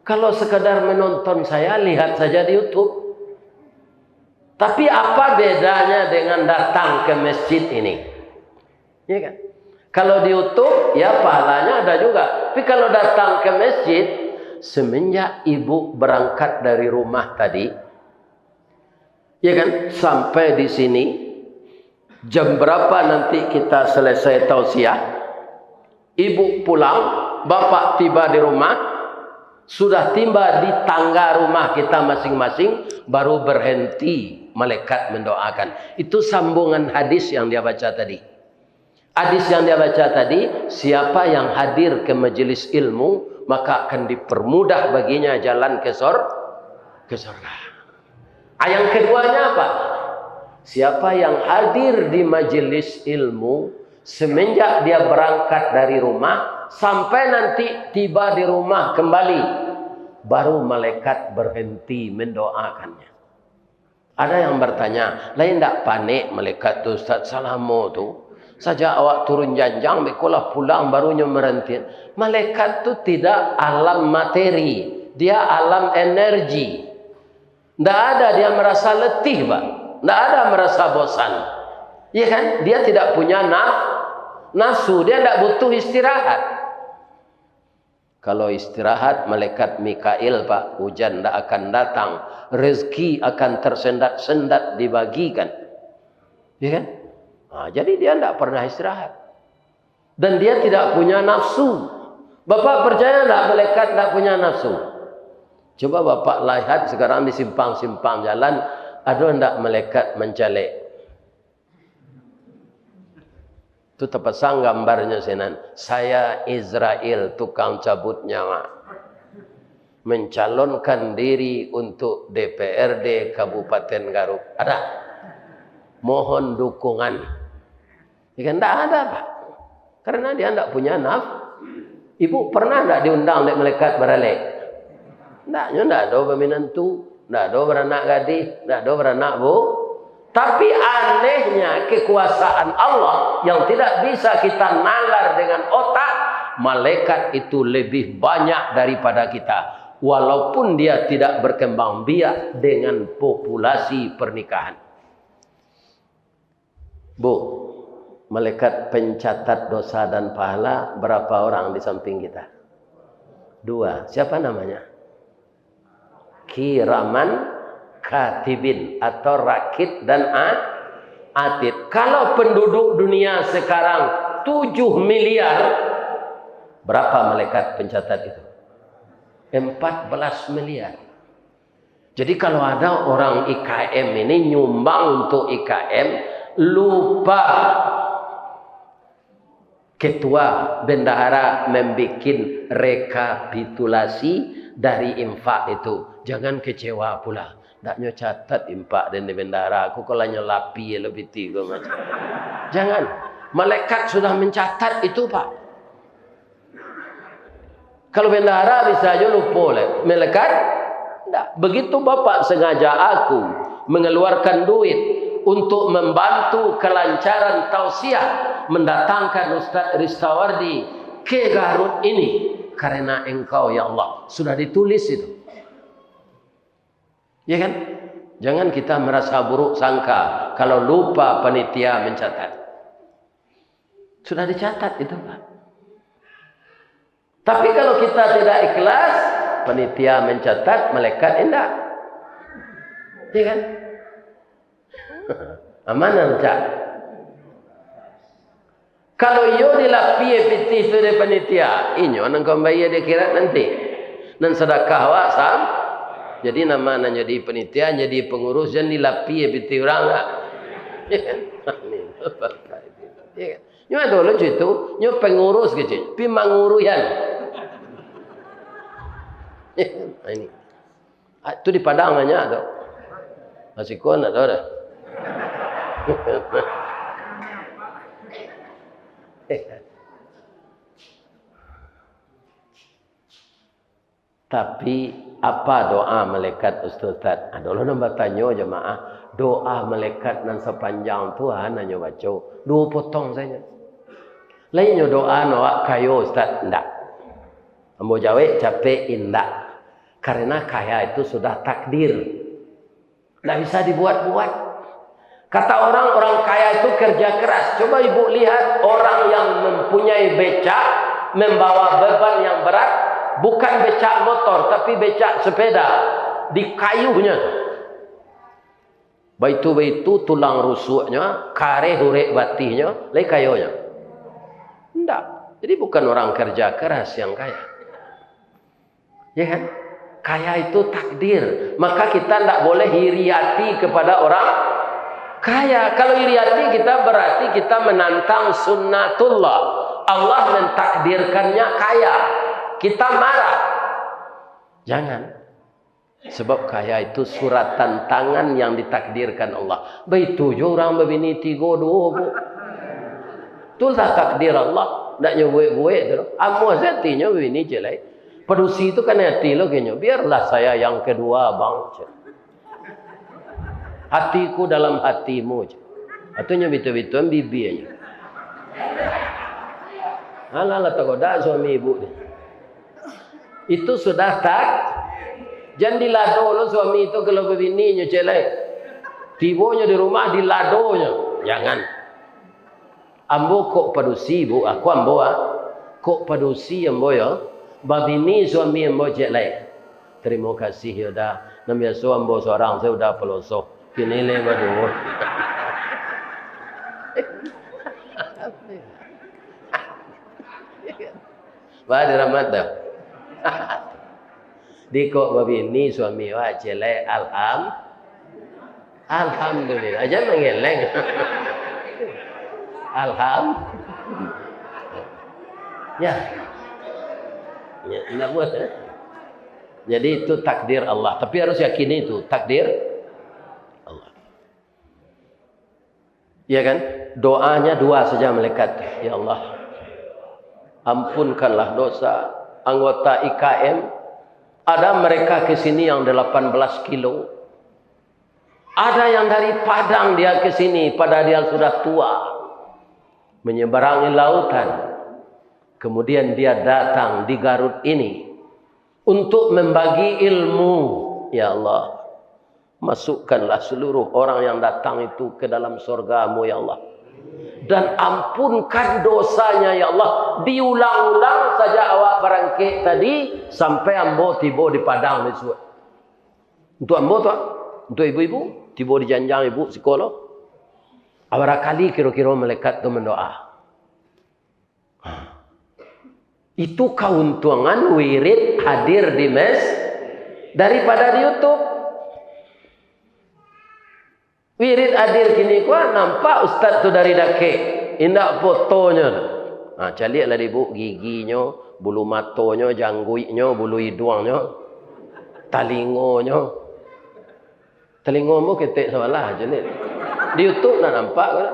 Kalau sekadar menonton saya, lihat saja di YouTube. Tapi apa bedanya dengan datang ke masjid ini? Ya kan? Kalau di YouTube, ya pahalanya ada juga. Tapi kalau datang ke masjid, semenjak ibu berangkat dari rumah tadi, ya kan, sampai di sini, jam berapa nanti kita selesai tausiah? Ibu pulang, bapak tiba di rumah. Sudah tiba di tangga rumah kita masing-masing, baru berhenti malaikat mendoakan. Itu sambungan hadis yang dia baca tadi. Hadis yang dia baca tadi, siapa yang hadir ke majelis ilmu, maka akan dipermudah baginya jalan ke surga. Yang keduanya apa? Siapa yang hadir di majelis ilmu, semenjak dia berangkat dari rumah, sampai nanti tiba di rumah kembali, baru malaikat berhenti mendoakannya. Ada yang bertanya, lain tak panik malaikat tu Ustaz Salamu tu? Saja awak turun janjang, bekolah pulang barunya berhenti. Malaikat tu tidak alam materi, dia alam energi. Tidak ada dia merasa letih, Pak. Tidak ada merasa bosan. Ya kan? Dia tidak punya nafsu, dia tidak butuh istirahat. Kalau istirahat, malaikat Mikail, Pak, hujan tidak akan datang, rezeki akan tersendat-sendat dibagikan. Ya kan? Nah, jadi dia tidak pernah istirahat. Dan dia tidak punya nafsu. Bapak percaya tidak malaikat tidak punya nafsu? Coba Bapak lihat sekarang di simpang-simpang jalan, ada tidak malaikat mencalek? Itu terpasang gambarnya senan. Saya Israel tukang cabut nyawa. Mencalonkan diri untuk DPRD Kabupaten Garut. Ada? Mohon dukungan. Ya kan? Tidak ada, Pak. Karena dia tidak punya Ibu pernah tidak diundang oleh malaikat beralek? Tidak ada berminantu. Tidak ada beranak gadis. Tidak ada beranak bu. Tapi anehnya kekuasaan Allah yang tidak bisa kita nalar dengan otak, malaikat itu lebih banyak daripada kita. Walaupun dia tidak berkembang biak dengan populasi pernikahan. Bu, malaikat pencatat dosa dan pahala berapa orang di samping kita? 2. Siapa namanya? Kiraman katibin atau rakit dan atid. Kalau penduduk dunia sekarang 7 miliar, berapa malaikat pencatat itu? 14 miliar. Jadi kalau ada orang IKM ini nyumbang untuk IKM, lupa ketua bendahara membuat rekapitulasi dari infak itu. Jangan kecewa pula. Taknya catat impak dan di bendara. Aku kalau nyelapi lebih tiga macam. Jangan. Malaikat sudah mencatat itu, Pak. Kalau bendara bisa aja lupa. Malaikat? Tidak. Begitu Bapak sengaja aku mengeluarkan duit untuk membantu kelancaran tausiah, mendatangkan Ustaz Ristawardi ke Garut ini. Karena engkau ya Allah. Sudah ditulis itu. Ya kan? Jangan kita merasa buruk sangka kalau lupa panitia mencatat. Sudah dicatat itu, Pak. Tapi kalau kita tidak ikhlas, panitia mencatat, malaikat enggak. Ya kan? Amanah Cak. Kalau yo dilapi piti itu dari panitia, inyo nang kau bayar dia kira nanti. Nan sedekah wasam. Jadi nama nanya jadi penitia, jadi pengurus, dan dilapi piti orang enggak. Ya kan? Nyo ada lucu itu, nyo pengurus gitu, pi manguruyan. Ini. Itu di Padang aja ada. Masih kon ada. Tapi apa doa malaikat Ustaz? Adalah nombor tanya jemaah. Doa malaikat nan sepanjang Tuhan hanya baca 2 potong saja. Lainnya doa noak kayo Ustaz, enggak. Ambo jawe capek indak. Karena kaya itu sudah takdir. Tidak bisa dibuat-buat. Kata orang kaya itu kerja keras. Coba ibu lihat orang yang mempunyai becak, membawa beban yang berat, bukan becak motor, tapi becak sepeda, di kayunya. Baitu tulang rusuknya, kare hurek batihnya, lagi kayunya. Tidak. Jadi bukan orang kerja keras yang kaya. Ya kan? Kaya itu takdir. Maka kita tidak boleh iri hati kepada orang kaya. Kalau iri hati kita berarti kita menantang sunnatullah. Allah mentakdirkannya kaya. Kita marah. Jangan. Sebab kaya itu surat tantangan yang ditakdirkan Allah. Begitu je orang berbini 3-2 bu. Itulah takdir Allah. Tak nyebut-buat tu. Amu setinya berbini je lain. Perusi itu kan hati lo kayaknya. Biarlah saya yang kedua bang. Hatiku dalam hatimu. Atunya betul-betul bibi aja. Alah takut dah suami ibu. Itu sudah tak. Jangan dilado lo suami itu kalau begini celai. Tibonya di rumah diladonya. Jangan. Ambo kok padusi bu. Aku ambo kok padusi ambo ya. Babini suami ambo celai. Terima kasih ya dah. Namanya ambo seorang saya sudah pelosok. Kini le badu. Ba rahmat dah. Di kok babini suami wa celai alhamdulillah. Aja mengeleng. Ya. Ya, enggak buat ya. Jadi itu takdir Allah. Tapi harus yakini itu takdir Allah. Ya kan? Doanya 2 saja malaikat. Ya Allah, ampunkanlah dosa anggota IKM. Ada mereka ke sini yang 18 kilo. Ada yang dari Padang dia ke sini padahal dia sudah tua. Menyeberangi lautan. Kemudian dia datang di Garut ini untuk membagi ilmu. Ya Allah, masukkanlah seluruh orang yang datang itu ke dalam surga-Mu ya Allah. Dan ampunkan dosanya ya Allah. Diulang-ulang saja awak berangkit tadi sampai ambo tiba di Padang ni suat. Untuk ambo tu, untuk ibu-ibu tiba di janjang ibu sekolah. Berapa kali kira-kira malaikat tu mendoa. Itu keuntungan wirid hadir di mes daripada di YouTube. Wirid hadir kini kuah nampak ustaz tu dari dake. Indak fotonya. Ha, caliaklah ibu giginya, bulu matonya, jangguiknya, bulu hidungnya, talingonya. Talingomu ketik salah je ni. Di YouTube nak nampak ke?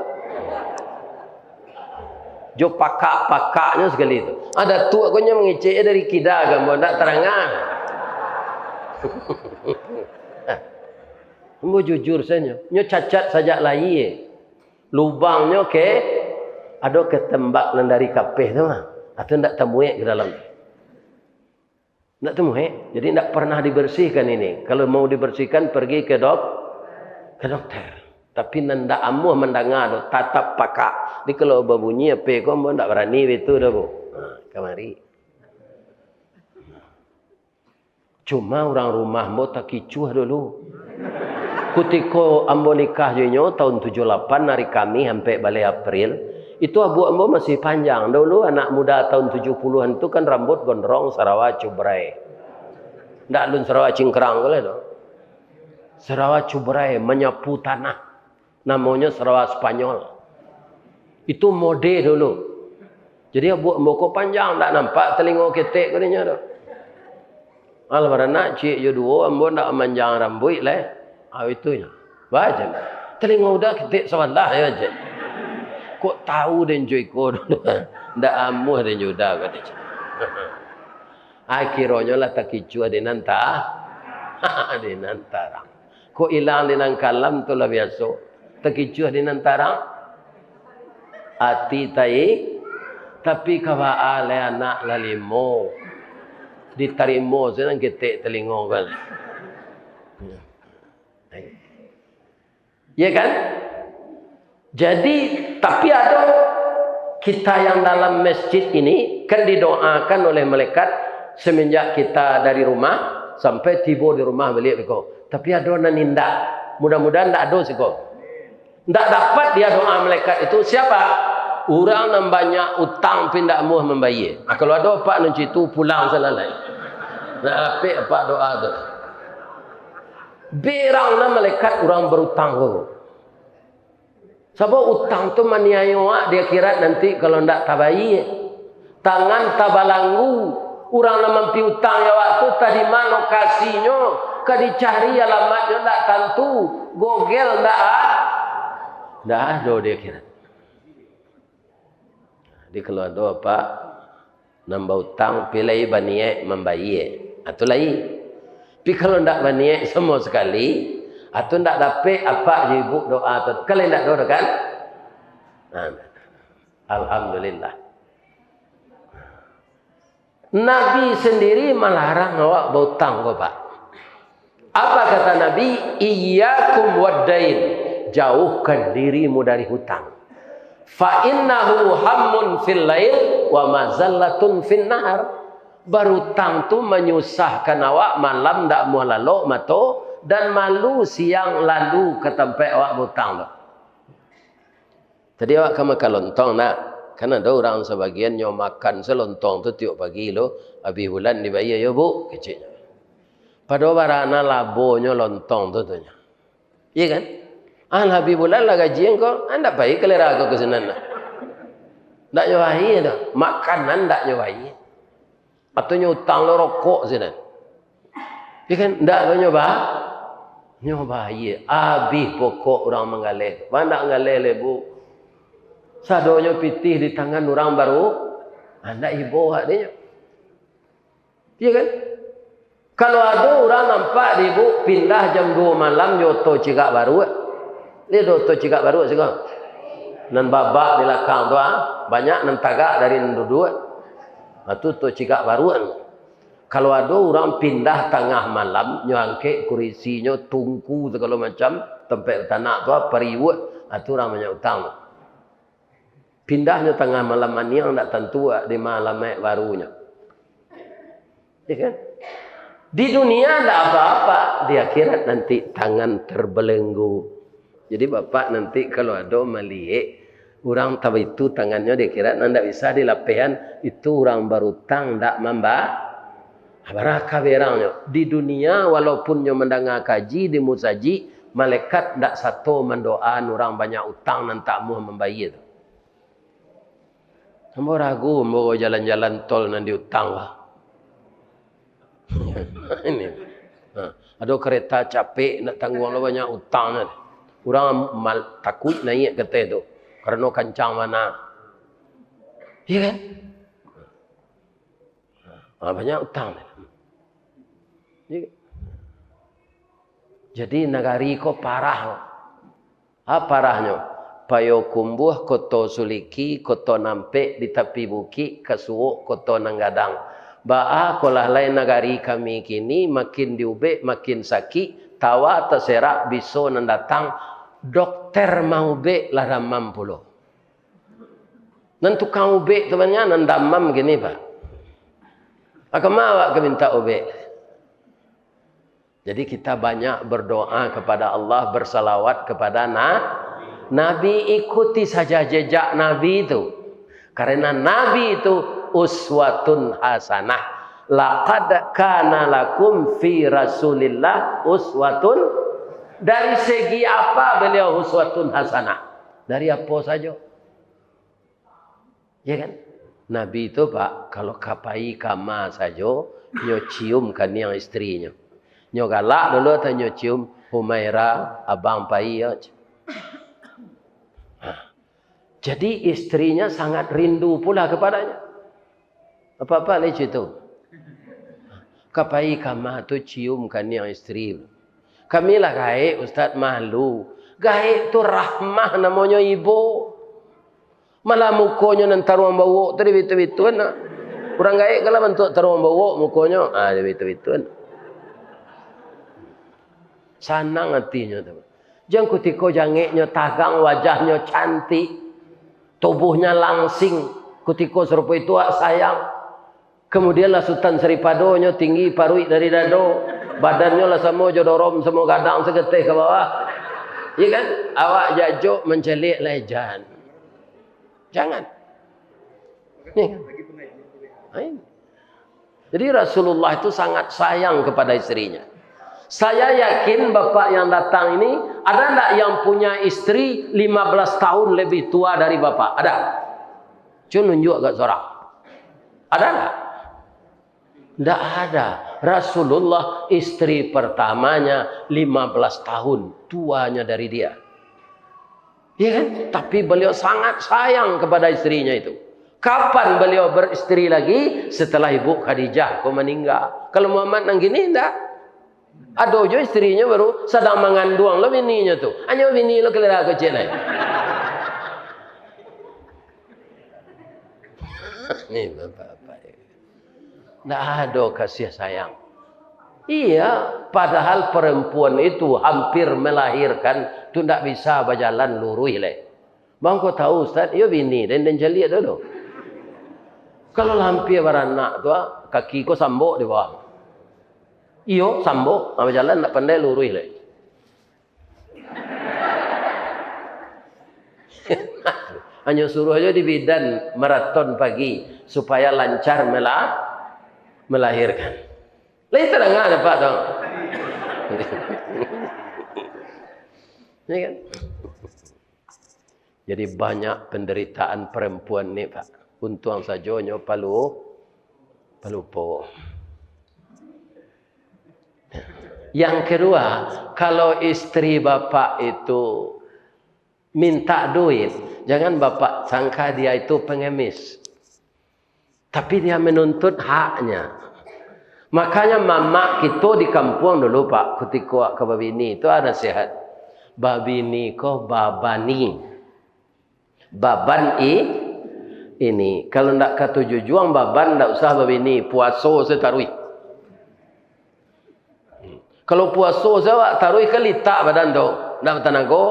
Jo pakak-pakaknya sekali itu. Ada tu akunya mengecek dari kida gambar tak terangan. Mau jujur saja. Nyo cacat saja lagi. Lubangnya ke ada ketembak dari kapeh tu mah. Atau ndak temuek ke dalam. Ndak temuek. Jadi ndak pernah dibersihkan ini. Kalau mau dibersihkan pergi ke dokter. Tapi ndak amuh mendengar tatap pakak. Di kalau berbunyi apa kau mau ndak berani itu dah bu. Kemari. Cuma orang rumah mau tak kicuh dulu. Ketika ambo nikah jenyo tahun 78 hari kami sampai balik April. Itu abu ambo masih panjang. Dulu anak muda tahun 70-an itu kan rambut gondrong Sarawak cubrai. Ndak lun Sarawak cingkrang kali tu. Sarawak cubrai menyapu tanah. Namanya Sarawak Spanyol. Itu mode dulu. Jadi abu kok panjang tak nampak telinga ketek katanya tu. Almarana cik yo dua ambo ndak manjang rambut lah. Itunya. Baca. Telinga udah ketek sawalah ya je. Kok tahu dan joy ko dulu. Ndak amuh dan juda katanya. Akhirnya lah tak kicu ada nantara. Kok hilang di nang kalam tu lah biasa. Terkicuh di antara hati tai tapi kawa ale anak lalimo Diterima senang ketik telinga kan. Ya kan? Jadi tapi ada kita yang dalam masjid ini kan didoakan oleh malaikat semenjak kita dari rumah sampai tiba di rumah balik kok. Tapi ada yang nindak. Mudah-mudahan tidak ada sih kok. Tidak dapat dia doa malaikat itu siapa? Orang yang banyak utang pindah muh membayar. Nah, kalau ada pak nanti itu pulang selesai. Nak apik apa doa tu. Beranglah malaikat orang berutang kok. Sebab utang tu maniaya dia kira nanti kalau ndak tabai tangan tabalanggu orang nak mampi utang ya waktu tadi mana lokasinya ka dicari alamatnya ndak tentu Google ndak ada dia kira. Jadi kalau ada apa nambah utang pilih baniye membayar atau lain. Tapi kalau ndak baniye semua sekali atau tidak dapat apa ibu doa tu. Kalau tidak doa kan? Alhamdulillah. Nabi sendiri melarang awak berhutang kau pak. Apa kata Nabi? Iyyakum wad-dain. Jauhkan dirimu dari hutang. Fa innahu hammun fil lail wa mazallatun fin nahar. Berhutang tu menyusahkan awak malam ndak mau lalu mato dan malu siang lalu ke tempat awak berhutang tu. Tadi awak kamu lontong nak. Kan ada orang sebagian yang makan selontong tu tiap pagi lo, habis bulan dibayar ya bu, kecilnya. Pada barana labonya lontong tu tu nya. Iya kan? Habis bulan lah gaji engkau, anda baik kelera aku ke sana nak. Tak nyawahi tu, makanan tak nyawahi. Atau utang lo rokok sana. Iya kan? Tak lo nyoba. Nyoba iya. Habis pokok orang menggalih. Mana ngalih le bu? Sadonya pitih di tangan orang baru, anda ibu haknya. Iya kan? Kalau ada orang nampak ibu pindah jam 2 malam nyoto cigak baru, dia nyoto cigak baru sekarang. Nan babak di belakang tu banyak nan tagak dari dua. Itu to cigak baru. Kalau ada orang pindah tengah malam nyangke kurisinya tungku segala macam tempat tanah tu periwet, itu orang banyak utang. Pindahnya tengah malam ni yang tak tentu di malam barunya. Ya kan? Di dunia tak apa-apa, di akhirat nanti tangan terbelenggu. Jadi bapak nanti kalau ada melihat orang tahu itu tangannya di akhirat tidak bisa dilapihan, itu orang berutang tak membah. Baraka berangnya. Di dunia walaupun yang mendengar kaji di musaji, malaikat tak satu mendoaan orang banyak utang dan tak mau membayar. Kamu ragu mau jalan-jalan tol nanti utang lah. Ini. Ada kereta capek nak tanggung banyak utang. Orang takut naik kereta itu karena kencang mana. Iya kan? Banyak utang. Jadi negari kok parah. Apa parahnya? Payo kumbuh koto suliki koto nampe di tepi bukit kasuo koto nanggadang. Ba'a kolah lain negari kami kini makin diubek makin sakit tawa terserak biso nandatang dokter mau be lah ramam pulo. Nan tukang ubek temannya nan damam gini pak. Akamawa ke minta ubek. Jadi kita banyak berdoa kepada Allah bersalawat kepada Nabi, ikuti saja jejak Nabi itu. Karena Nabi itu uswatun hasanah. Laqad kana lakum fi Rasulillah uswatun. Dari segi apa beliau uswatun hasanah? Dari apa saja? Ya kan? Nabi itu pak, kalau kapai kama saja, nyo cium kan yang istrinya. Nyo galak dulu atau nyo cium Humaira, abang pai ya. Jadi istrinya sangat rindu pula kepadanya. Apa-apa lucu itu. Kapai kama tu ciumkan yang istri. Kamilah gaib Ustaz malu. Gaib tu rahmah namanya ibu. Malah mukanya nanti ruang bawa tadi betul-betul nak. Kurang gaik kalau bentuk terung bawa mukanya. Ah, betul-betul. Sanang hatinya tu. Jangan ketika jangiknya tagang, wajahnya cantik, tubuhnya langsing, ketika serupa itu sayang. Kemudian lah Sultan Seripadonya tinggi parui dari dado, badannya lah sama jodorom semua gadang segetih ke bawah. Ya kan? Awak jajuk mencelik lejan. Jangan. Ya kan? Jadi Rasulullah itu sangat sayang kepada istrinya. Saya yakin bapak yang datang ini, ada enggak yang punya istri 15 tahun lebih tua dari bapak? Ada? Cuma nunjuk agak seorang. Ada enggak? Enggak ada. Rasulullah istri pertamanya 15 tahun tuanya dari dia. Ya kan? Tapi beliau sangat sayang kepada istrinya itu. Kapan beliau beristri lagi? Setelah Ibu Khadijah meninggal. Kalau Muhammad nang gini enggak. Ada jo istrinya baru sedang mengandung lo bininya tuh. Hanya bini lo kelera kecil lah. Nih bapak-bapak. Enggak ada kasih sayang. Iya, padahal perempuan itu hampir melahirkan tu tidak bisa berjalan lurus le. Bang kau tahu Ustaz, yo bini dan jeli dulu. Kalau hampir beranak tu kaki ko sambok di bawah. Iyo sambok, berjalan tak pandai lurus le. Hanya suruh aja di bidan maraton pagi supaya lancar melahirkan. Lain terang ada Pak dong. Ya kan? Jadi banyak penderitaan perempuan ni Pak. Untung saja palu po. Yang kedua, kalau istri bapak itu minta duit, jangan bapak sangka dia itu pengemis. Tapi dia menuntut haknya. Makanya mama kita di kampung dulu Pak, ketika ke babini itu ada sehat. Babini ko babani. Baban ini. Kalau ndak katuju juang baban ndak usah babini, puaso setarui. Kalau puaso saya tarui kelita badan tu. Ndak tenaga.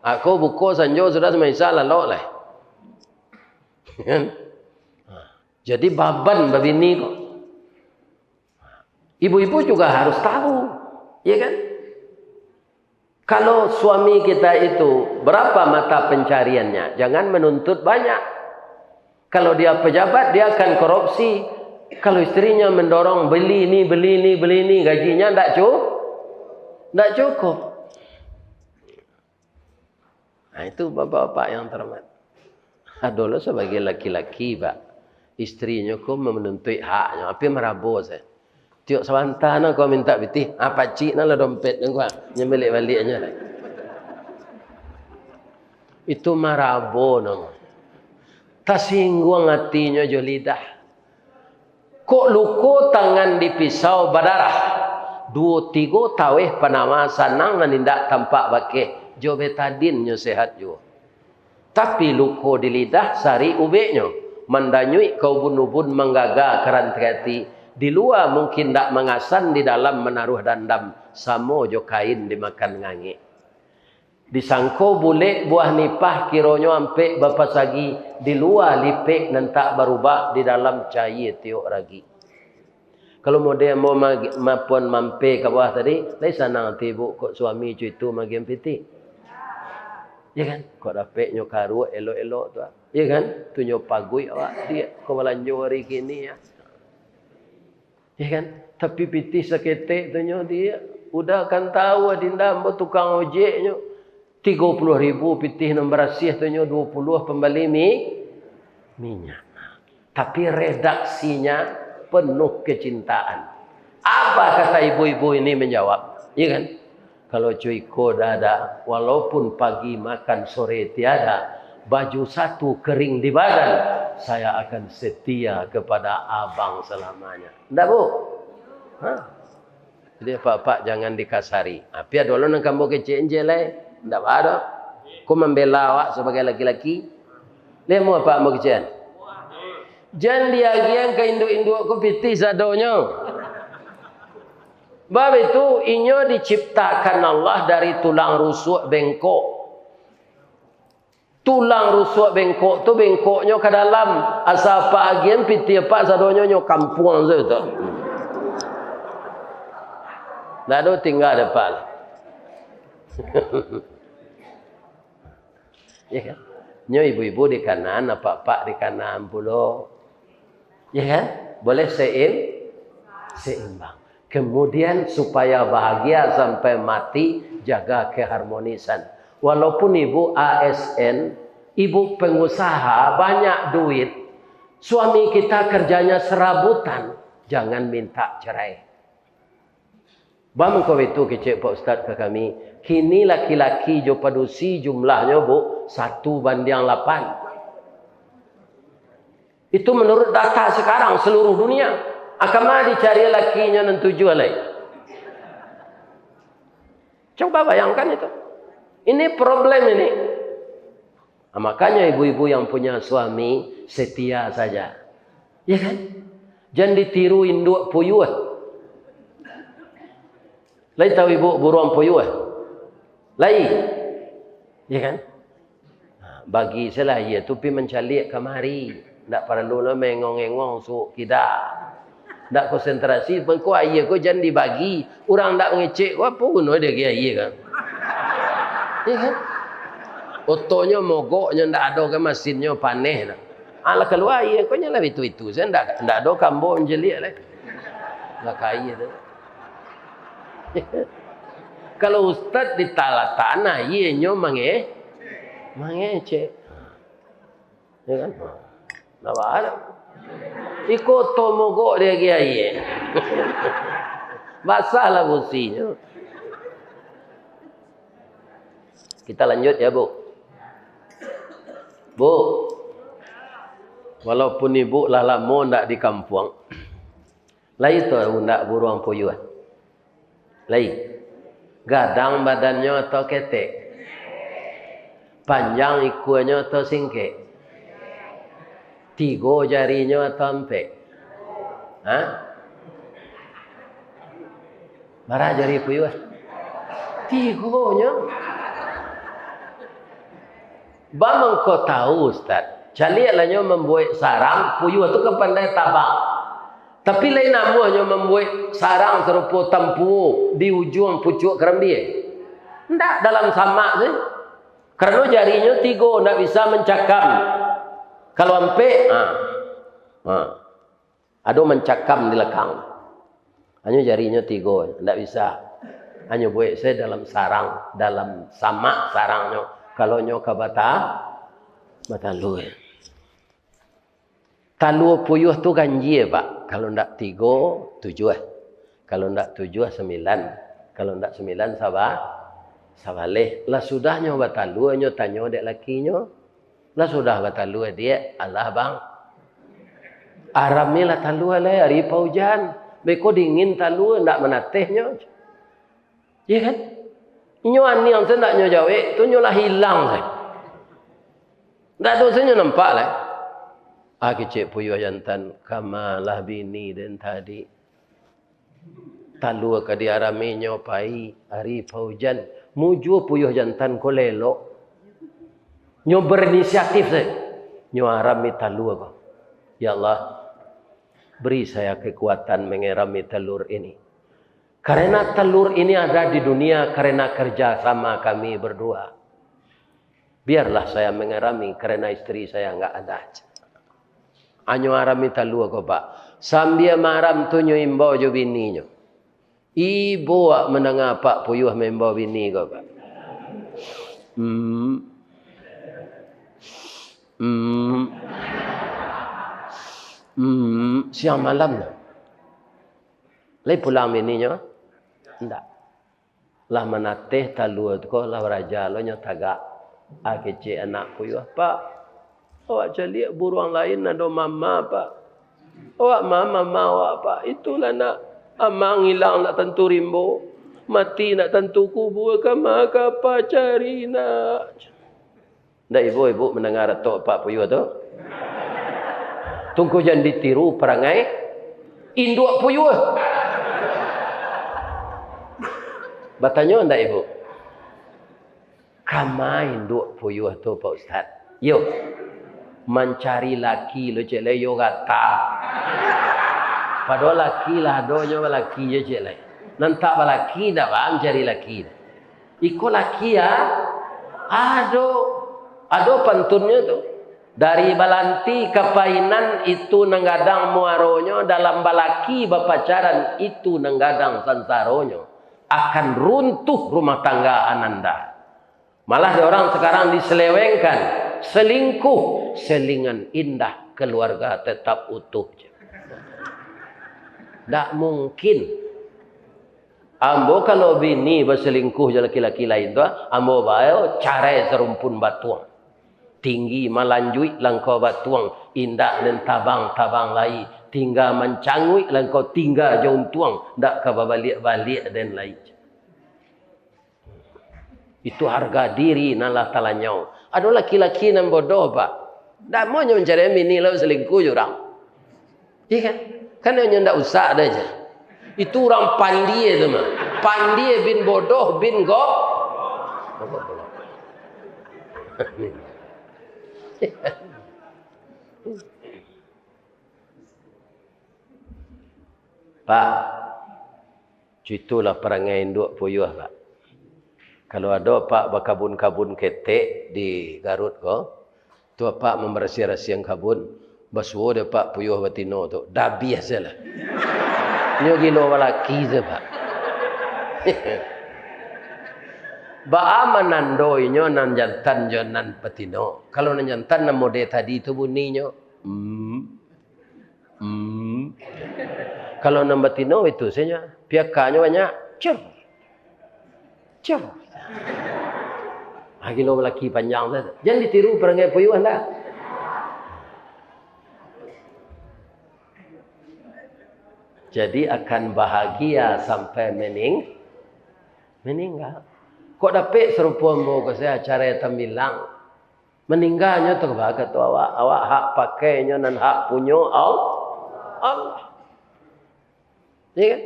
Aku buku sanjo sudah semasa lalu lah. Jadi baban babini kok. Ibu-ibu juga harus tahu, ya kan? Kalau suami kita itu berapa mata pencariannya, jangan menuntut banyak. Kalau dia pejabat, dia akan korupsi. Kalau istrinya mendorong beli ini, gajinya tidak cukup. Nah itu bapak-bapak yang terhormat. Adalah sebagai laki-laki, Pak, istrinya kau menuntut haknya, tapi merabu saya. Tiok sewantana kau minta bitih, apa cik nak dompet kau nyembelih baliknya. Itu marabo nang. Tasinggung hatinya jo lidah. Kok luko tangan dipisau berdarah. 2-3 taweh panama sanang nanindak tampak bakeh. Jo betadin nyo sehat jo. Tapi luko di lidah sari ubeknya. Mandanyui kau bunubun menggaga kerantikati. Di luar mungkin tak mengasan, di dalam menaruh dandam. Samo jo kain dimakan ngangi. Disangko boleh buah nipah kironyo ampe bapak sagi. Di luar lipek dan tak berubah, di dalam cair tiok ragi. Kalau model mau maupun mampe ke bawah tadi, lai sanang tibu kok suami cuitu magian piti. Ya kan? Kok dapetnya karu elok-elok tu. Ya kan? Tunyo pagui awak dia kau melanjur hari kini ya. Ya kan? Tapi piti seketek tunyo dia udah kan tahu adinda ambo tukang ojeknya 30.000 pitih nombor rasih tunyo 20 pembeli minyak. Tapi redaksinya penuh kecintaan. Apa kata ibu-ibu ini menjawab? Ya kan? Kalau cuiko dada, walaupun pagi makan sore tiada, baju satu kering di badan, saya akan setia kepada abang selamanya. Enggak bu? Hah? Jadi pak jangan dikasari. Tapi ada orang yang kamu kecil lah, enggak ada. Kau membela awak sebagai laki-laki. Lemu apa mau kecil? Jangan diagian ke induk-induk ku piti sadonyo. Bab itu inyo diciptakan Allah dari tulang rusuk bengkok. Tulang rusuk bengkok tu bengkoknya ke dalam. Asal pagian piti apa sadonyo nyo kampung tu. Dah do tinggal depan. Ya kan? Nyo ibu-ibu di kanan, apa-apa di kanan pula. Ya kan? Boleh seimbang. Kemudian supaya bahagia sampai mati, jaga keharmonisan. Walaupun ibu ASN, ibu pengusaha, banyak duit, suami kita kerjanya serabutan, jangan minta cerai. Bang kau itu kecik Pak Ustaz ke kami, kini laki-laki jo padusi jumlahnya bu 1:8. Itu menurut data sekarang seluruh dunia. Akamah dicari lakinya dan tujuan lain. Coba bayangkan itu. Ini problem ini. Nah, makanya ibu-ibu yang punya suami setia saja. Ya kan? Jangan ditiru induk puyuh. Lain tahu ibu buruan puyuh. Lain. Ya kan? Nah, bagi saya ia tu pi mencalik kamari. Tak perlu lah mengong-engong suuk kita. Tak konsentrasi. Bengkau ayah kau jangan dibagi. Orang tak ngecek kau apa guna dia ke ayah kan. Ya kan? Otonya mogoknya tak ada ke mesinnya panih. Alah keluar ayah kau nyala itu-itu. Saya tak ada kambung jelik lah. Tak kaya tu. Kalau ustaz ditala tanah, ianya mengecek. Ya kan? Nampak tak? Ikut to mogok dia gaya. Basahlah businya. Kita lanjut ya bu. Bu. Walaupun ibu lah lama ndak di kampung. Lain tu ndak buruang puyuh. Lain. Gadang badannya atau ketek. Panjang ikunya atau singkek. 3 jarinya atau 4? Hah? Berapa jari puyuh? 3-nya. Bang kau tahu Ustaz. Caliannya membuat sarang puyuh itu kepandai tabang. Tapi lain namanya membuat sarang serupa tempu di ujung pucuk kerambi. Tidak dalam sama sih. Karena jarinya 3 tidak bisa mencakam. Kalau ampe, ada mencakam di lekang. Hanya jarinya 3, tidak bisa. Hanya buat saya dalam sarang, dalam sama sarangnya. Kalau nyoka batalu. Talu puyuh tu ganji pak. Kalau tidak 3, 7. Kalau tidak 7, 9. Kalau tidak 9, sabaleh. Lah sudahnya batalu, nyo tanya dek lakinya. Lah sudah batalu dia, Allah bang. Aramnya lah talu lah hari paujan. Beko dingin talu ndak menatehnya. Ya kan? Nyo ani yang sendak nyo jawe, tu nyo lah hilang kan. Ndak dosanya nampak lah. Kecik puyuh jantan kamalah bini dan tadi. Talu ke dia ramenyo pai hari paujan. Muju puyuh jantan ko lelok. Nyo berinisiatif saya. Nyo arami talu aku. Ya Allah, beri saya kekuatan mengerami telur ini. Karena telur ini ada di dunia karena kerja sama kami berdua. Biarlah saya mengerami karena istri saya enggak ada. Anyo arami talu aku pak. Sambil maram tu nyo imbau jo bini nyo. Ibu wak mendengar pak puyuh membau bini ko pak. Siang malam lah. Lai pulang bininya? Tidak. Lah menateh talu tu ko lah raja lo nyo tagak. Kecik anak puyuh pak. Awak cari buruang lain ada mama pak. Awak mama awak pak. Itulah nak amang hilang nak tentu rimbo. Mati nak tentu kubur ke maka apa cari nak. Dah ibu mendengar tok pak puyuh tu? Tunggu jangan ditiru perangai induk puyuh. Bertanya enggak ibu? Kamai induk puyuh tu Pak Ustaz? Yo, mencari laki lo cek yo kata. Padahal laki lah donya laki je cek le. Nantak balaki dah bang cari laki. Iko laki ya. Ado pantunnya tu. Dari balanti ke painan itu nenggadang muaronyo, dalam balaki bapacaran itu nenggadang sansaronyo. Akan runtuh rumah tangga ananda. Malah orang sekarang diselewengkan, selingkuh, selingan indah, keluarga tetap utuh. Tak mungkin. Ambo kalau bini berselingkuh je laki-laki lain tu, ambo bayo carai serumpun batuang. Tinggi melanjui langkau batuang, indak dan tabang-tabang lai. Tinggal mencangui langkau tinggal jauh tuang, ndak ka balik-balik dan lain. Itu harga diri nalah talanyau. Ada laki-laki nan bodoh pak. Ndak mau mencari bini lalu selingkuh jurang. Iya kan? Kan hanya ndak usah dah je. Itu orang pandai tu mah. Pandai bin bodoh bin gob. Pak, itulah perangai induk puyuh pak. Kalau ada pak berkabun-kabun ketek di Garut ko, tu pak membersih-bersih yang kabun, basuh dia pak puyuh batino tu, dah biasalah. Nyo gilo laki je pak. Ba manandoi nyo nan jantan jo nan patino. Kalau nan jantan nan mode tadi tu bunyinya. Kalau nan patino itu senya piakannya banyak. Cur. Lagi lo laki panjang saja. Jangan ditiru perangai puyuh anda. Jadi akan bahagia sampai meninggal. Kok dapat serupa mo ke saya cara tambilang. Meninggalnya tu bahagia tu awak hak pakainya dan hak punyo Allah. Ya kan?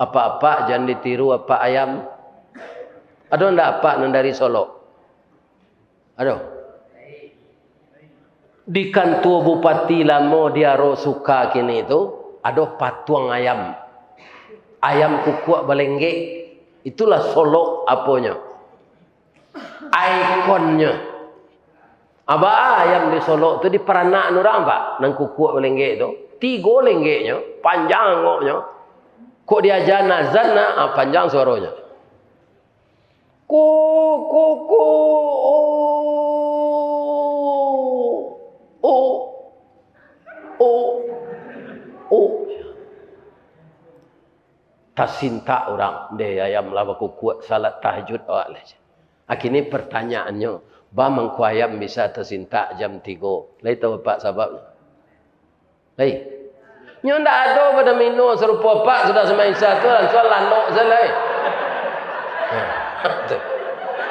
Apa-apa jangan ditiru apa ayam. Ada ndak apa nan dari Solo? Ada. Di kantor bupati lamo dia ro suka kini itu ada patuang ayam. Ayam kukuak balengge. Itulah Solo aponya. Ikonnya. Aba ayam di Solo tu di peranak orang pak nang kukuak balengge tu. 3 lenggenya, panjang ngoknya. Kok dia jana zana panjang suaranya. Tasinta orang dia ayam lava kuat salat tahajud awak lah. Akhirnya pertanyaannya, bang ayam bisa tersinta jam 3. Lai tahu pak sebabnya? Lai. Nyo ndak ada pada minum serupa pak sudah semain satu dan soal landok selai.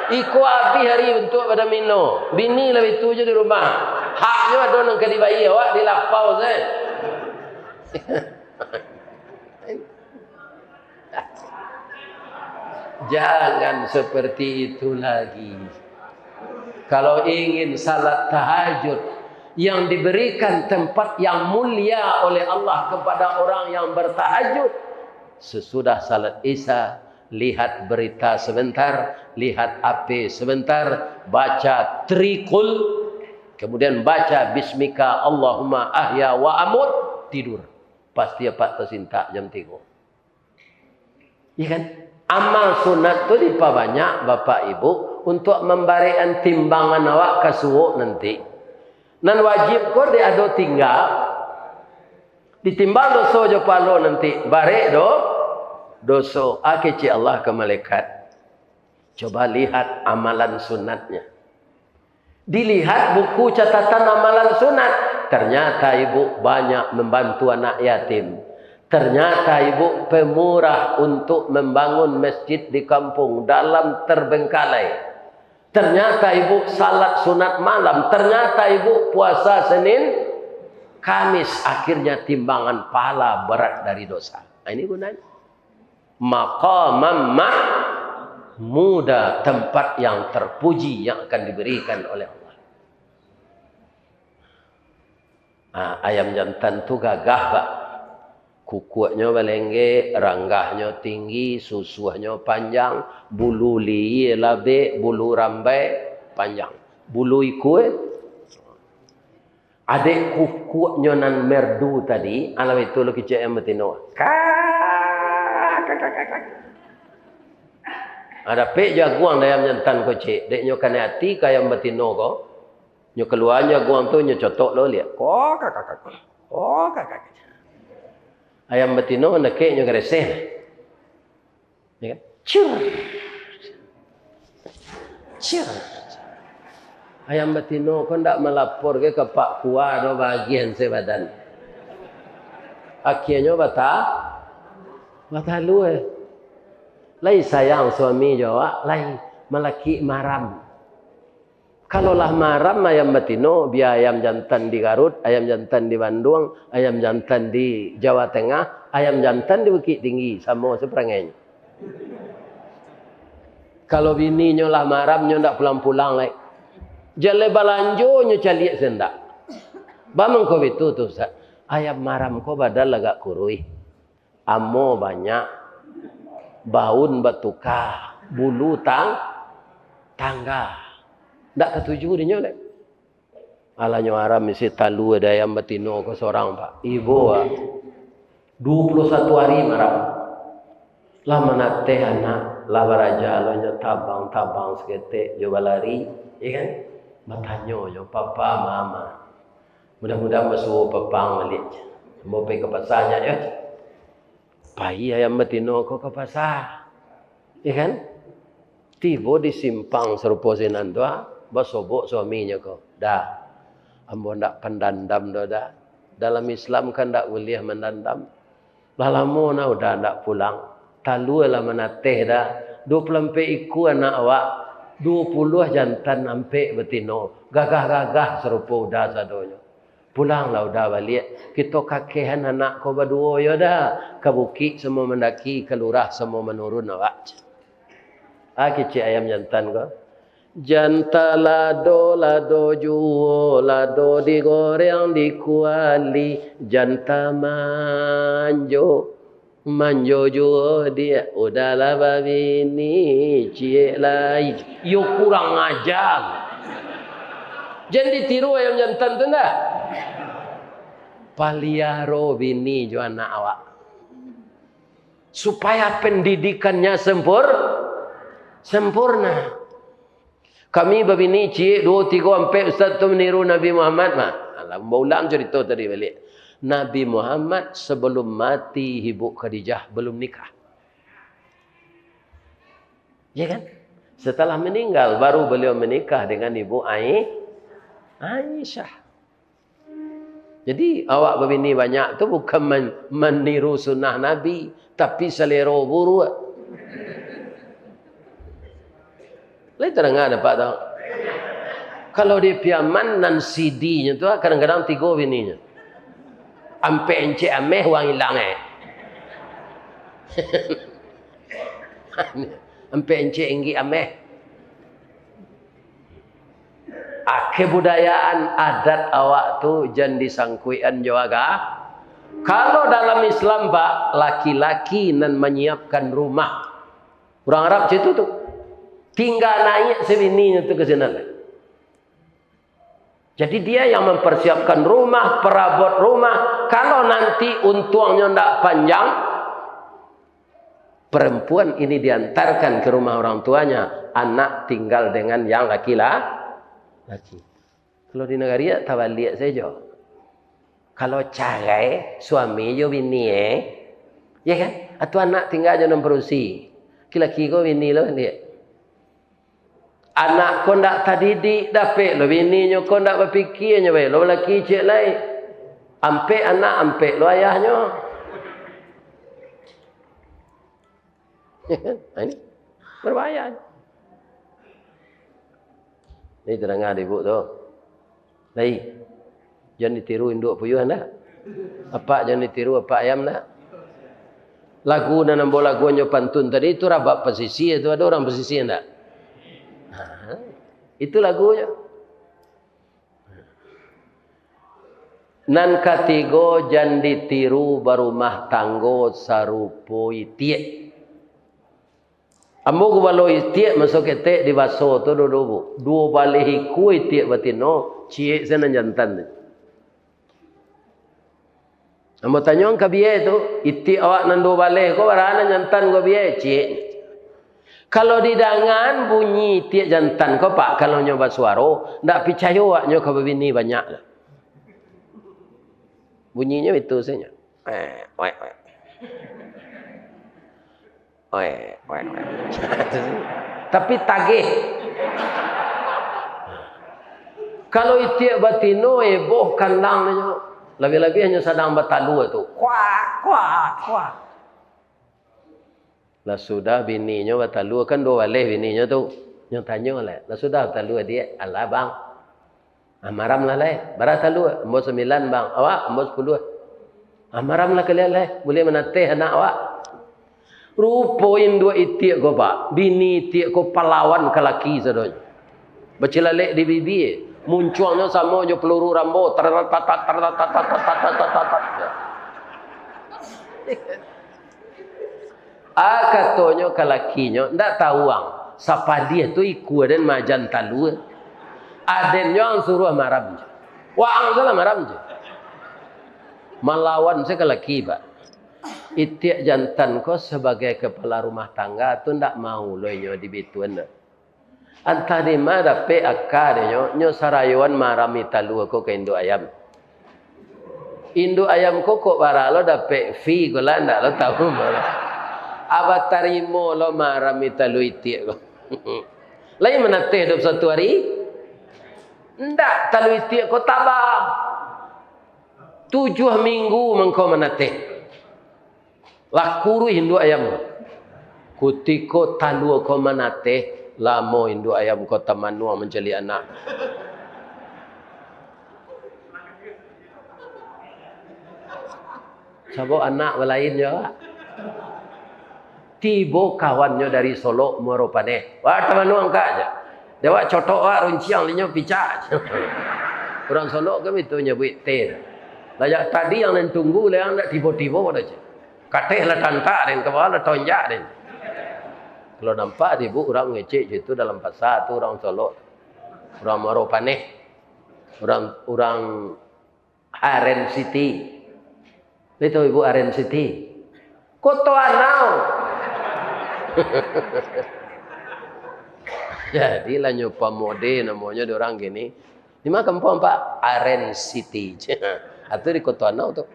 Iku api hari untuk pada minum. Bini lebih tuju di rumah. Haknya ada nang kadi bayi awak dilapau saya. Jangan seperti itu lagi. Kalau ingin salat tahajud yang diberikan tempat yang mulia oleh Allah kepada orang yang bertahajud, sesudah salat Isya, lihat berita sebentar, lihat HP sebentar, baca trikul, kemudian baca bismika Allahumma ahya wa amut, tidur. Pasti apa tersinta jam 3. Iya kan? Amal sunat tu diperbanyak Bapak Ibu untuk memberikan timbangan awak ke suuk nanti. Nan wajib kau dia ada tinggal ditimbang dosa je palo nanti. Barek dosa akeci Allah ke malaikat. Coba lihat amalan sunatnya. Dilihat buku catatan amalan sunat. Ternyata ibu banyak membantu anak yatim. Ternyata ibu pemurah untuk membangun masjid di kampung dalam terbengkalai. Ternyata ibu salat sunat malam. Ternyata ibu puasa Senin Kamis akhirnya timbangan pahala berat dari dosa. Nah, ini gunanya. Maqamam mahmuda, tempat yang terpuji yang akan diberikan oleh Allah. Nah, ayam jantan tu gagah, Pak. Kukunya belengge, ranggahnya tinggi, susuhnya panjang, bulu liye labe, bulu rambai panjang. Bulu ikut. Adik kukunya nan merdu tadi, alam itu lo kecil yang betino. Ada pe jaguang ayam jantan ko cik, dek nyo kane hati kaya betino ko. Nyo keluar jaguang tu nyo cotok lo lihat. Ayam betino nak nyo greseh. Ya kan? Cur. Cur. Ayam betino kau ndak melapor ke Pak Kua do bagian sebadan. Akhirnya batalu Lai sayang suami jawab, lai melaki maram. Kalaulah maram ayam betino, biar ayam jantan di Garut, ayam jantan di Bandung, ayam jantan di Jawa Tengah, ayam jantan di Bukit Tinggi, sama seperangnya. Kalau bininya lah maram, nyo ndak pulang-pulang lai. Jale balanjo nyo caliak sendak. Bamang kau itu tu Ustaz. Ayam maram kau badal agak kurui. Amo banyak. Baun batuka. Bulu tangga. Tak ketujuh dia nyolek. Alanya haram mesti talu ada ayam betino kau seorang Pak. Ibu 21 hari maram. Lah menateh anak. Lah baraja alanya tabang seketik. Coba lari. Ya kan? Bertanya je, papa, mama. Mudah-mudahan masuk papa balik. Mau pergi ke pasarnya ya. Pai ayam betino kau ke pasar. Ya kan? Tiba di simpang serupa sinan tua, bersobok suaminya kau. Dah. Ambo ndak pendandam dah. Dalam Islam kan ndak boleh mendandam. Lah lama na udah ndak pulang. Talu lah menateh dah. 24 iku anak awak. 20 jantan ampe betino. Gagah-gagah serupa udah sadonya. Pulanglah udah balik. Kita kakehan anak kau berdua ya dah. Ke bukit semua mendaki. Ke lurah semua menurun awak. Kecik ayam jantan kau. Janta lado juo. Lado digoreng dikuali. Janta manjo. Manjo juo dia. Udahlah babi ni. Cie lai. Yo kurang ajar. Jangan ditiru ayam jantan tu dah. Paliaro bini jo anak awak. Supaya pendidikannya sempurna. Kami babini cie 2, 3 sampai ustaz tu meniru Nabi Muhammad mah. Alah ulang cerita tadi balik. Nabi Muhammad sebelum mati Ibu Khadijah belum nikah. Ya kan? Setelah meninggal baru beliau menikah dengan Ibu Aisyah. Jadi awak berbini banyak tu bukan meniru sunnah Nabi, tapi selera buruk. Lain terang ada Pak tahu. Kalau dia piaman nan CD-nya tu kadang-kadang 3 bininya. Ampe encik ameh wang hilang Ampe encik inggi ameh. Kebudayaan adat awak tu jangan disangkuian juga. Kalau dalam Islam Pak, laki-laki nan menyiapkan rumah. Orang Arab situ tu. Tinggal naik sebininya tu ke sana. Jadi dia yang mempersiapkan rumah, perabot rumah. Kalau nanti untungnya tidak panjang, perempuan ini diantarkan ke rumah orang tuanya. Anak tinggal dengan yang laki-laki. Kalau di negara tabalik saja. Kalau carai, suami jo bini ya kan? Atau anak tinggal jangan perusi. Laki-laki ko bini lo dia. Anak ko ndak tadidik dapat lo bininya ko ndak berfikirnya baik lo laki cek lain. Ampe anak ampe lo ayahnya. Ini berbahaya. Ini terdengar ibu tu. Baik. Jangan ditiru induk puyuh anda. Apa jangan ditiru apa ayam dah. Lagu dan nambo lagunya pantun tadi itu rabak pesisi, itu ada orang pesisi enggak? Nah, itu lagunya. Nan katigo jan ditiru barumah tanggo sarupo itie. Ambo gubalo itie masuk kete di baso tu dodo. Dua balehi ku itie batino cie sana jantan. Ambo tanyong ka biye tu itie awak nan dua baleh ko barana jantan ko biye cie. Kalau di dangan bunyi itie jantan ko pak kalau nyoba suaro ndak percaya awak nyo ka bini banyak lah. Bunyinya itu saja. Tapi tagih. Kalau itik batino boh kandang nyo. Lebih-lebih hanya sedang batalu tu. Kuak, kuak, kuak. Lah sudah bininya batalu kan dua waleh bininya tu. Yang tanya lah. Lah sudah batalu dia. Alah bang. Maram lah leh. Berapa lu? Ambo 9 bang. Awak ambo 10. Maram lah kalian leh. Boleh menatih anak awak. Rupoin dua itik ko pak. Bini itik ko pahlawan ke laki sadonya. Bercelalek di bibi. Munculnya sama jo peluru rambo. Katanya ke lakinya. Ndak tahu ang. Siapa dia tu ikut dan majan talu. Adennya yang suruh maram je. Wah, salah maram je. Melawan saya ke laki, Pak. Itik jantan ko sebagai kepala rumah tangga tu ndak mau loinyo dibituan. Antah di mana pe akar nyo sarayuan marami talu ko ke induk ayam. Induk ayam ko kok baralo dape fi ko lah ndak lo tahu malah. Aba tarimo lo marami talu itik ko. Lain menatih hidup satu hari. Ndak talu itik ko tabah. 7 minggu mengkau menatih. Lakuru induk ayam. Kutiko talu ko menatih. Lamo induk ayam ko tamanua menceli anak. Sabok anak lain juga. Tibo kawannya dari Solo Moropane. Wah tamanua angka aja. Dewa cotok wak runciang linyo picak. Orang Solo kan itu nyebut teh. Lajak tadi yang nan tunggu yang nak tiba-tiba pada je. Kateh lah tantak dan kepala lah tonjak dan. Kalau nampak ibu orang ngecek itu dalam pasar tu orang Solo. Orang Moropane. Orang Aren City. Itu ibu Aren City. Koto Anau. Jadi lah nyoba mode namanya orang gini. Di mana kampung Pak? Aren City. Atau di Kota Anau tuh.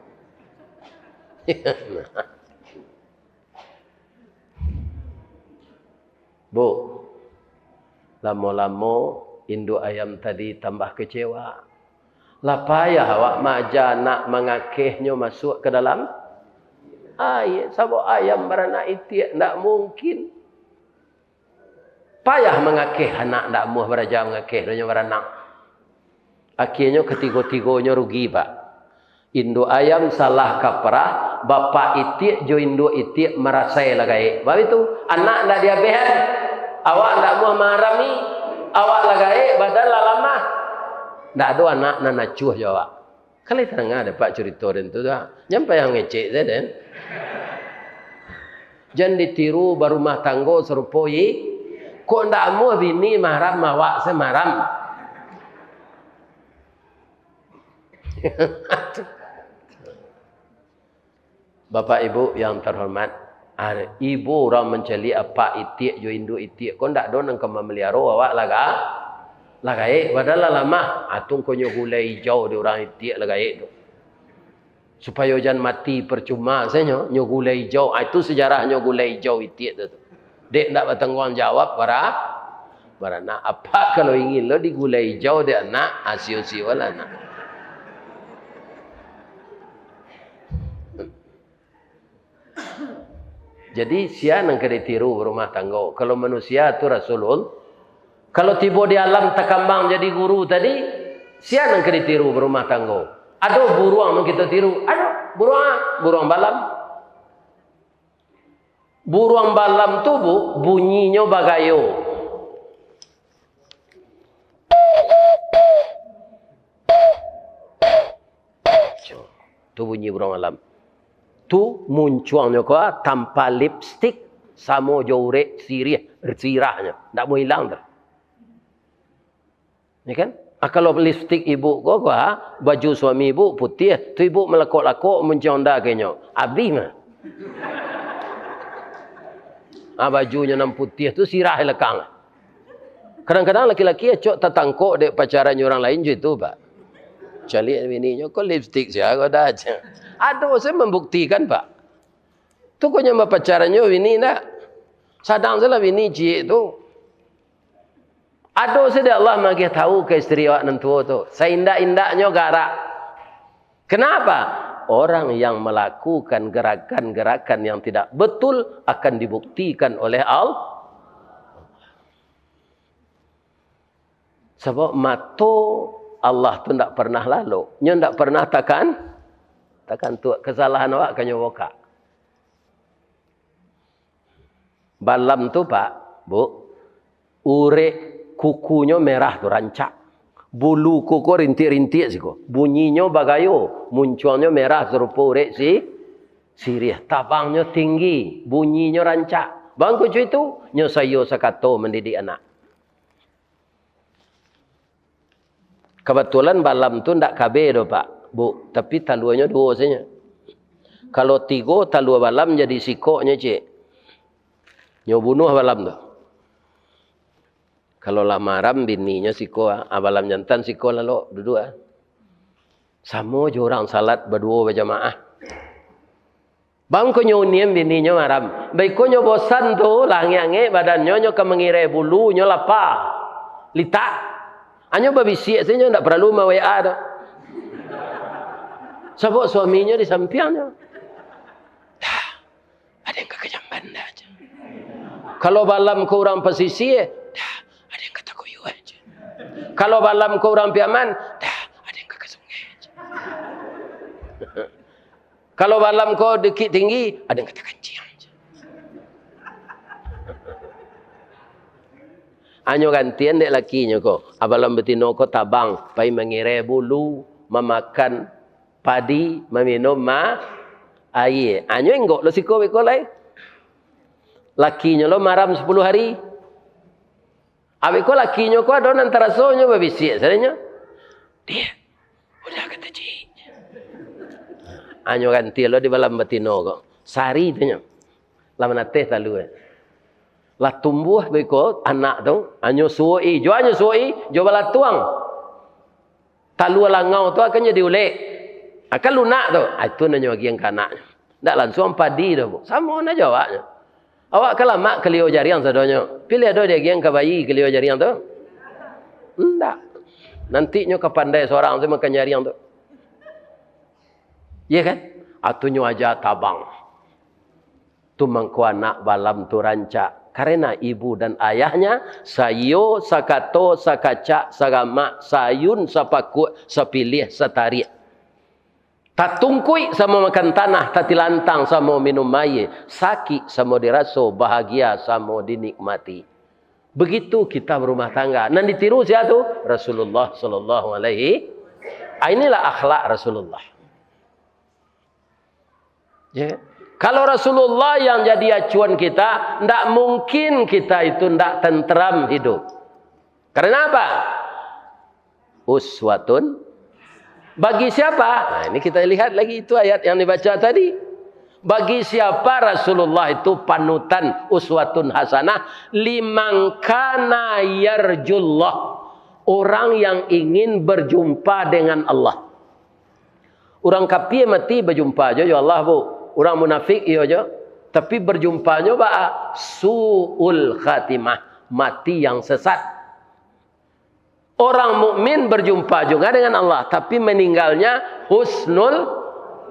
Bu, lama-lama induk ayam tadi tambah kecewa. Lah payah awak maja nak mengakehnya masuk ke dalam air. Sabuk ayam beranak itik ndak mungkin. Payah mengakeh anak ndak muh beraja mengakeh dia beranak. Akhirnya ketiga-tiganya rugi, Pak. Induk ayam salah kaprah, bapak itik jo induk itik merasai lagai. Sebab itu anak ndak dia behan. Awak ndak muh marami, awak lagai badan lama. Ndak ada anak nan acuh jo awak. Kali tengah ada Pak cerita den tu dah. Nyampai yang ngecek saya den. Jangan ditiru barumah tanggo serupoi. Kok ndak muh bini maram awak semaram. Bapak Ibu yang terhormat, ibu orang menceli apa itik jo induk itik. Kau ndak don engkau memelihara awak lagai padahal lama atung kau nyogulai hijau di orang itik lagai tu. Supaya jangan mati percuma saya nyogulai hijau. Itu sejarah nyogulai hijau itik tu. Dek ndak bertanggung jawab para anak. Apa kalau ingin lo digulai hijau dia anak asio-sio lah anak. Jadi sia nang kena tiru rumah tangga. Kalau manusia tu Rasulul. Kalau tiba di alam takambang jadi guru tadi, Siapa yang ditiru berumah tangga? Ada buruang yang kita tiru. Ada buruang balam. Buruang balam tu bunyinya bagayo. Tu bunyi buruang balam. Tu munculnya kau tanpa lipstick sama jorek sirahnya. Tak mau hilang tu. Ni kan? Kalau lipstick ibu kau baju suami ibu putih, tu ibu melakok-lakok menconda kayaknya. Abdi mah. Bajunya nam putih tu sirah lekang. Kadang-kadang laki-laki cok tertangkok dek pacarannya orang lain je tu, Pak. Cari bininya kau lipstick sia kau dah aja. Aduh, saya membuktikan, Pak. Tu kau nyampe pacarannya bini nak. Sadang salah bini cik tu. Aduh, saya Allah magi tahu ke isteri awak nentu tu. Seindak-indaknya garak. Kenapa? Orang yang melakukan gerakan-gerakan yang tidak betul akan dibuktikan oleh Allah. Sebab mata Allah tu tak pernah lalu. Nya tak pernah takkan tu kesalahan awak kan nyowoka. Balam tu Pak, Bu, urek kukunya merah tu rancak. Bulu kuku rintik-rintik siko. Bunyinya bagayo, munculnya merah serupa urek sirih. Tabangnya tinggi, bunyinya rancak. Bang kucu itu nyo sayo sakato mendidik anak. Kebetulan balam tu ndak kabe do Pak, Bu, tapi taluanya dua saja. Kalau tiga talua balam jadi sikoknya cik. Nyo bunuh balam tu. Kalau lah maram bininya siko, balam jantan siko lalu berdua. Sama je orang salat berdua berjamaah. Bang ko nyo niem bininya maram. Baik ko nyo bosan tu langi-angi badannya nyo ke mengirai bulu nyo lapa. Litak. Anyo babisiak saja ndak perlu ma WA dah. Sebab suaminya di sampingnya. Dah, ada yang kekejamban dah aja. Kalau balam ke orang pesisir, dah, ada yang kata koyo aja. Kalau balam ke orang piaman, dah, ada yang ke sungai aja. Kalau balam ke dekit tinggi, ada yang kata kancing aja. Anyo gantian dek lakinya ko. Abalam betino ko tabang. Pai mengirai bulu. Memakan padi. Meminum air. Anyo enggak lo siko bekolai. Lakinya lo maram 10 hari. Abik ko lakinya ko adon antara sonyo babisik. Sadanya. Dia. Udah kata cik. Anyo gantian lo di balam betino ko. Sari tu nya. Lama nateh talu lah tumbuh beko anak tu anyo suai jo bala tuang talu langau tu akan jadi ulek akan lunak tu itu nanyo agian kanak ndak langsung padi tu sama na jawabnya awak kalau mak kelio jariang sadonyo pilih ada dia agian ka bayi kelio jariang tu ndak nantinya kepandai seorang tu makan jariang tu iya kan atunyo aja tabang tu mangko anak balam tu rancak. Karena ibu dan ayahnya sayo, sakato, sakacak, sagama, sayun, sapakuk, sapilih, satarik. Tak tungkui sama makan tanah, tak tilantang sama minum air, sakit sama diraso, bahagia sama dinikmati. Begitu kita berumah tangga. Dan ditiru siapa tu? Rasulullah sallallahu alaihi. Inilah akhlak Rasulullah. Ya. Kalau Rasulullah yang jadi acuan kita, tidak mungkin kita itu tidak tentram hidup. Karena apa? Uswatun. Bagi siapa? Nah, ini kita lihat lagi itu ayat yang dibaca tadi. Bagi siapa Rasulullah itu panutan uswatun hasanah. Liman kana yarjullah. Orang yang ingin berjumpa dengan Allah. Orang kafir mati berjumpa aja Allah bu. Orang munafik iya aja. Tapi berjumpanya ba su'ul khatimah, mati yang sesat. Orang mukmin berjumpa juga dengan Allah, tapi meninggalnya husnul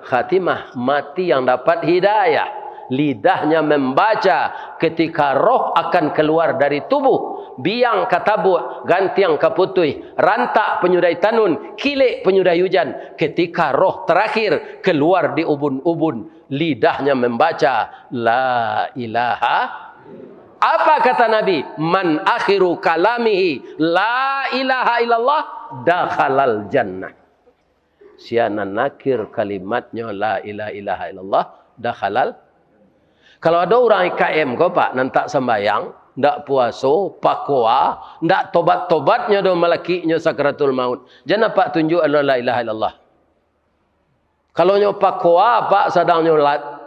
khatimah, mati yang dapat hidayah. Lidahnya membaca ketika roh akan keluar dari tubuh. biang katabu, gantiang kaputui, rantak penyudai tanun, kilik penyudai hujan. Ketika roh terakhir keluar di ubun-ubun, lidahnya membaca la ilaha. Apa kata Nabi? Man akhiru kalamihi la ilaha illallah dakhalal jannah. Siana nakir kalimatnya la ilaha illallah dakhalal. Kalau ada orang IKM kau pak nantak sembayang, ndak puaso, pakwa, ndak tobat-tobatnya do malakinya sakratul maut. Jangan pak tunjuk la ilaha illallah. Kalau nyo pakwa pak sedang nyo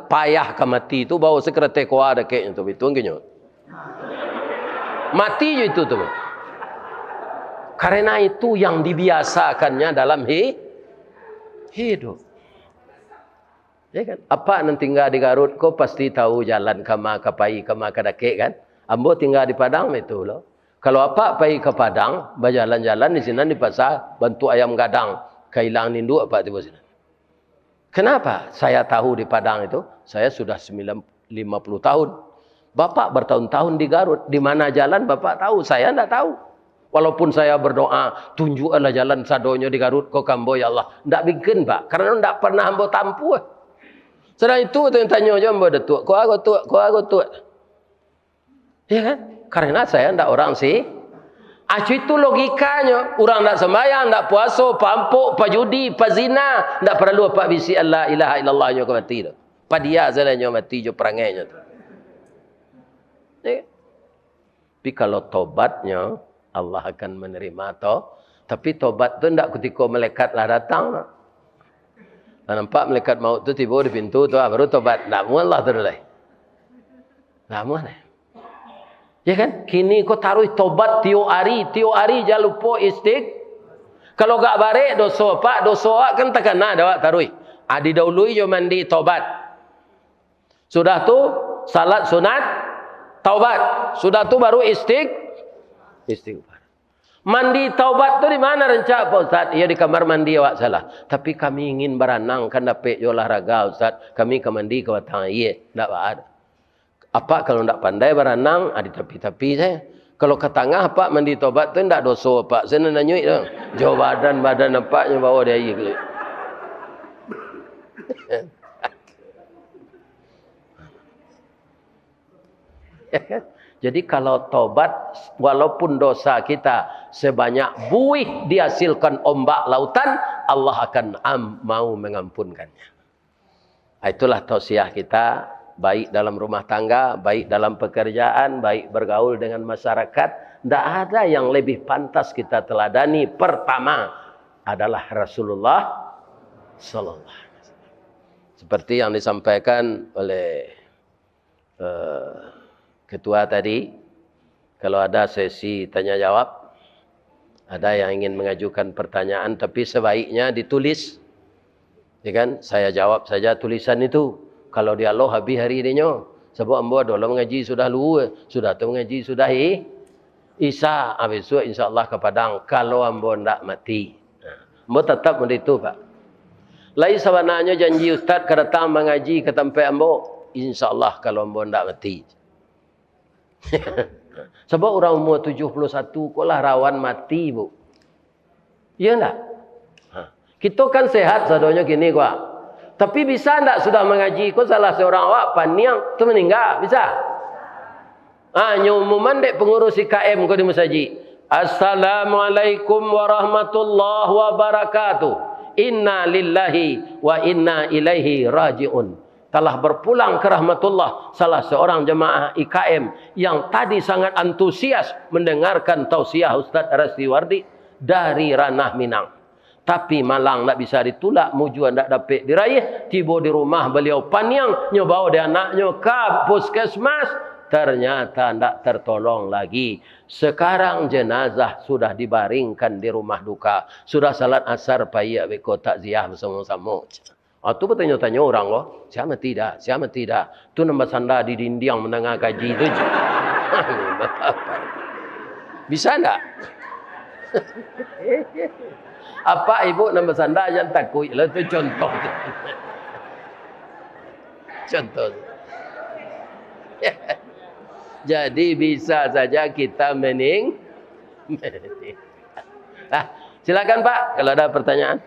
payah ke mati tu bawa sekretari kuah ada keknya tu betul nyo. Mati je itu tu. Karena itu yang dibiasakannya dalam hidup. Ya kan? Apa nanti tinggal di Garut, kau pasti tahu jalan kama kapai kama kadake kan? Ambo tinggal di Padang itu loh. Kalau apa pai ke Padang, berjalan-jalan di sini di pasar, bantu ayam gadang, kehilangan induk apa tiba sini. Kenapa? Saya tahu di Padang itu, saya sudah 50 tahun. Bapak bertahun-tahun di Garut, di mana jalan Bapak tahu, saya tidak tahu. Walaupun saya berdoa, tunjukkanlah jalan sadonya di Garut, kau kambo ya Allah. Tidak bikin Pak, karena tidak pernah ambo tampu. Sedang itu yang tanya aja ambo datuk, kau aku tua. Ya kan? Karena saya tidak orang sih. Itu logikanya. Orang tidak sembahyang, tidak puasa, pampuk, pajudi, pazina, tidak perlu apa bisi Allah ilaha illallah nyo mati tu. Padia zalanya mati jo perangainya tu. Ya. Tapi kalau tobatnya Allah akan menerima to. Tapi tobat tu tidak ketika malaikatlah datang. Nampak malaikat maut tu tiba di pintu tu baru tobat. Tak mau Allah terulai. Tak mau ni. Ya kan? Kini kau taruh tobat tiap hari jangan lupa Kalau gak barek dosa pak, dosa kan takkan ada taruh. Adi dahului jo mandi tobat. Sudah tu salat sunat taubat. Sudah tu baru istighfar. Mandi taubat tu di mana rencana Pak Ustaz? Ya di kamar mandi awak salah. Tapi kami ingin berenang kan dapat olahraga Ustaz. Kami ke mandi ke batang air. Tak ada. Apa kalau tidak pandai berenang, di tepi-tepi saya. Kalau ke tengah, apa mandi tobat tu tidak dosa, Pak. Saya nak nyuik tu. Jauh badan nampaknya bawa dia air. Jadi kalau tobat, walaupun dosa kita sebanyak buih dihasilkan ombak lautan, Allah akan mau mengampunkannya. Itulah tausiah kita. Baik dalam rumah tangga, baik dalam pekerjaan, baik bergaul dengan masyarakat. Tidak ada yang lebih pantas kita teladani. Pertama adalah Rasulullah Sallallahu Alaihi Wasallam. Seperti yang disampaikan oleh ketua tadi. Kalau ada sesi tanya jawab, ada yang ingin mengajukan pertanyaan, tapi sebaiknya ditulis. Ya kan? Saya jawab saja tulisan itu. Kalau dia Allah habis hari ini nyo. Sebab ambo adalah mengaji sudah luar. Sudah tu mengaji sudah Isa. Besok insyaAllah ke Padang. Kalau ambo tidak mati. Ambo tetap begitu Pak. Lain sebenarnya janji Ustaz ke datang mengaji ke tempat ambo. InsyaAllah kalau ambo tidak mati. Sebab orang umur 71 kok lah rawan mati bu. Ya enggak? Kita kan sehat sadonya gini kok. Tapi bisa tak sudah mengaji? Kau salah seorang awak paniang tu meninggal. Bisa? Nyumuman dek pengurus IKM kau di masjid. Assalamualaikum warahmatullahi wabarakatuh. Inna lillahi wa inna ilaihi raji'un. Telah berpulang ke rahmatullah salah seorang jemaah IKM yang tadi sangat antusias mendengarkan tausiah Ustaz Rasdiwardi dari Ranah Minang. Tapi malang tak bisa ditulak, mujuan tak dapat diraih. Tiba di rumah beliau paniang, nyobawa dia anaknya ke puskesmas. Ternyata tak tertolong lagi. Sekarang jenazah sudah dibaringkan di rumah duka. Sudah salat asar payah beko takziah bersama-sama. Itu bertanya-tanya orang loh. Siapa tidak? Siapa tidak? Itu nombor sanda di dinding menengah gaji itu. Bisa tak? Apa ibu nama sanda yang takut? Itu contoh. Contoh. Jadi bisa saja kita Nah, silakan Pak kalau ada pertanyaan.